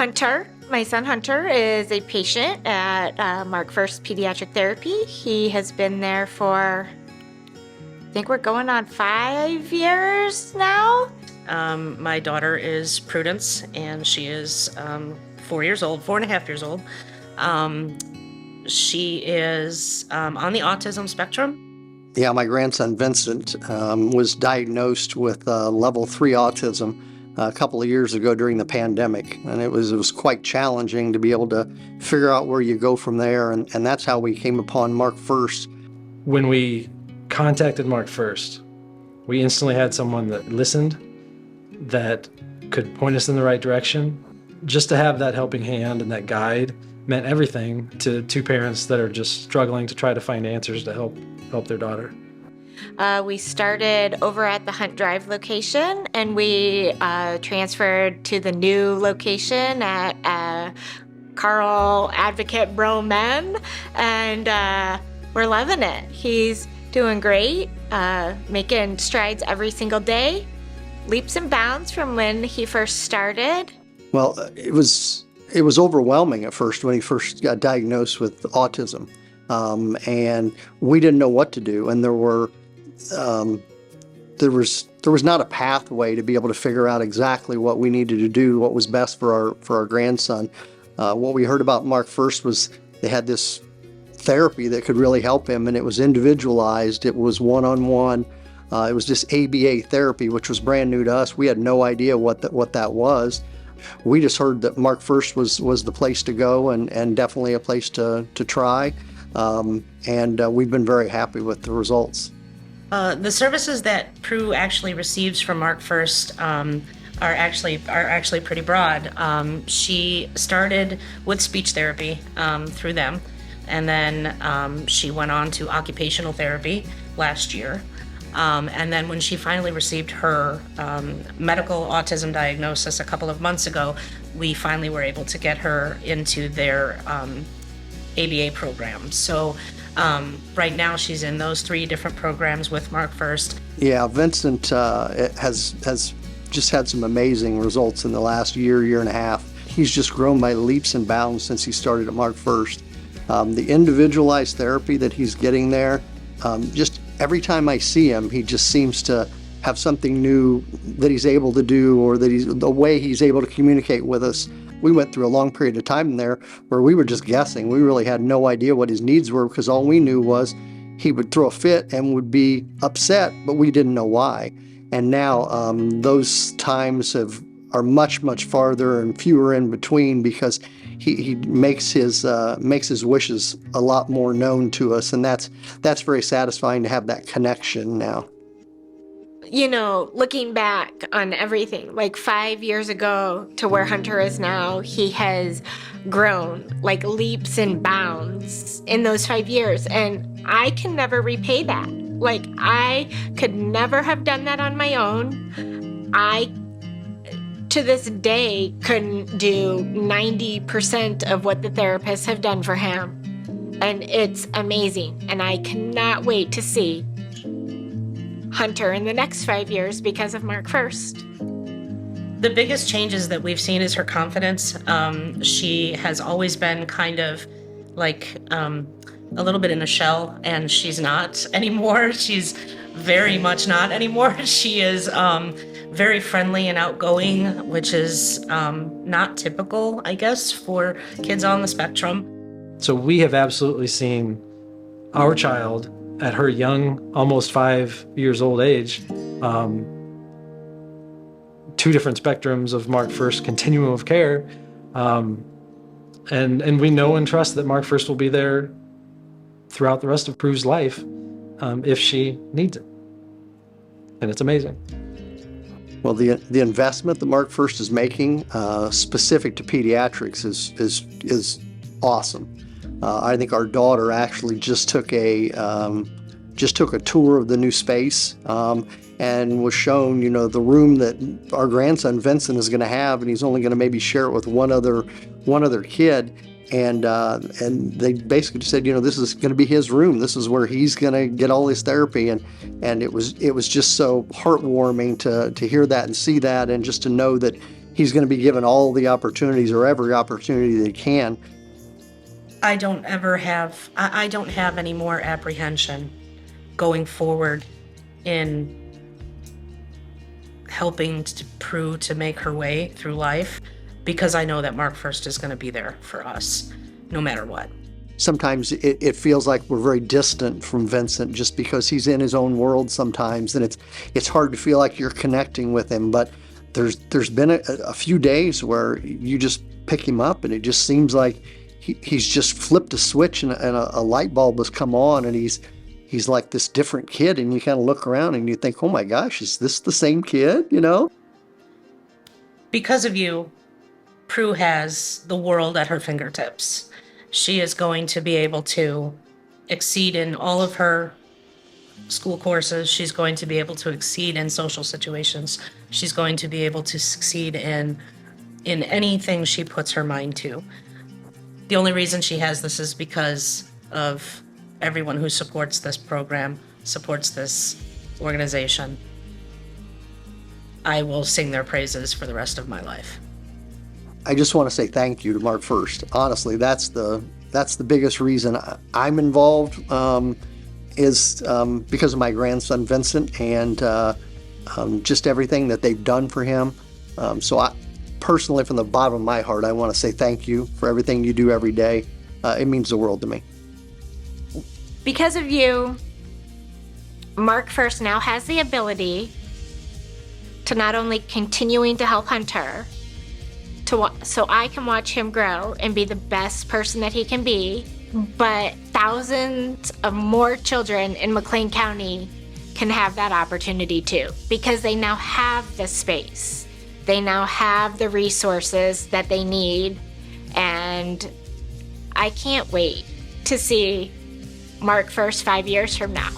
Hunter, my son Hunter, is a patient at Marcfirst Pediatric Therapy. He has been there for, I think we're going on 5 years now. My daughter is Prudence, and she is 4 years old, 4.5 years old. She is on the autism spectrum. Yeah, my grandson Vincent was diagnosed with level 3 autism a couple of years ago during the pandemic, and it was quite challenging to be able to figure out where you go from there, and that's how we came upon Marcfirst. When we contacted Marcfirst, we instantly had someone that listened, that could point us in the right direction. Just to have that helping hand and that guide meant everything to two parents that are just struggling to try to find answers to help their daughter. We started over at the Hunt Drive location, and we transferred to the new location at Carl Advocate Broman, and we're loving it. He's doing great, making strides every single day, leaps and bounds from when he first started. Well, it was overwhelming at first when he first got diagnosed with autism, and we didn't know what to do, and there was not a pathway to be able to figure out exactly what we needed to do, what was best for our grandson. What we heard about Marcfirst was they had this therapy that could really help him, and it was individualized. It was one-on-one. It was just ABA therapy, which was brand new to us. We had no idea what that was. We just heard that Marcfirst was the place to go, and definitely a place to try. And we've been very happy with the results. The services that Prue actually receives from Marcfirst are actually pretty broad. She started with speech therapy through them, and then she went on to occupational therapy last year. And then when she finally received her medical autism diagnosis a couple of months ago, we finally were able to get her into their ABA program. So right now she's in those 3 different programs with Marcfirst. Yeah, Vincent has just had some amazing results in the last year and a half. He's just grown by leaps and bounds since he started at Marcfirst. The individualized therapy that he's getting there, just every time I see him, he just seems to have something new that he's able to do, or that the way he's able to communicate with us. We went through a long period of time there where we were just guessing. We really had no idea what his needs were, because all we knew was he would throw a fit and would be upset, but we didn't know why. And now those times are much farther and fewer in between, because he makes his wishes a lot more known to us, and that's very satisfying to have that connection now. You know, looking back on everything, like 5 years ago to where Hunter is now, he has grown like leaps and bounds in those 5 years, and I can never repay that. Like, I could never have done that on my own. I, to this day, couldn't do 90% of what the therapists have done for him. And it's amazing. And I cannot wait to see Hunter in the next 5 years because of Marcfirst. The biggest changes that we've seen is her confidence. She has always been kind of like a little bit in a shell, and she's not anymore. She's very much not anymore. She is very friendly and outgoing, which is not typical, I guess, for kids on the spectrum. So we have absolutely seen our child at her young, almost 5 years old age, 2 different spectrums of Marcfirst continuum of care. And we know and trust that Marcfirst will be there throughout the rest of Prue's life if she needs it. And it's amazing. Well, the investment that Marcfirst is making, specific to pediatrics, is awesome. I think our daughter actually just took a tour of the new space, and was shown, the room that our grandson Vincent is going to have, and he's only going to maybe share it with one other kid. And they basically just said, this is going to be his room. This is where he's going to get all his therapy. And it was just so heartwarming to hear that and see that, and just to know that he's going to be given all the opportunities or every opportunity that he can. I don't have any more apprehension going forward in helping Prue to make her way through life, because I know that Marcfirst is going to be there for us no matter what. Sometimes it feels like we're very distant from Vincent just because he's in his own world sometimes, and it's hard to feel like you're connecting with him. But there's been a few days where you just pick him up and it just seems like he's just flipped a switch and a light bulb has come on, and he's like this different kid, and you kind of look around and you think, oh my gosh, is this the same kid, you know? Because of you, Prue has the world at her fingertips. She is going to be able to exceed in all of her school courses. She's going to be able to exceed in social situations. She's going to be able to succeed in anything she puts her mind to. The only reason she has this is because of everyone who supports this program, supports this organization. I will sing their praises for the rest of my life. I just want to say thank you to Marcfirst. Honestly, that's the biggest reason I'm involved, is because of my grandson Vincent, and just everything that they've done for him. So I personally, from the bottom of my heart, I want to say thank you for everything you do every day. It means the world to me. Because of you, Marcfirst now has the ability to not only continuing to help Hunter, so I can watch him grow and be the best person that he can be, but thousands of more children in McLean County can have that opportunity too, because they now have the space. They now have the resources that they need, and I can't wait to see Marcfirst 5 years from now.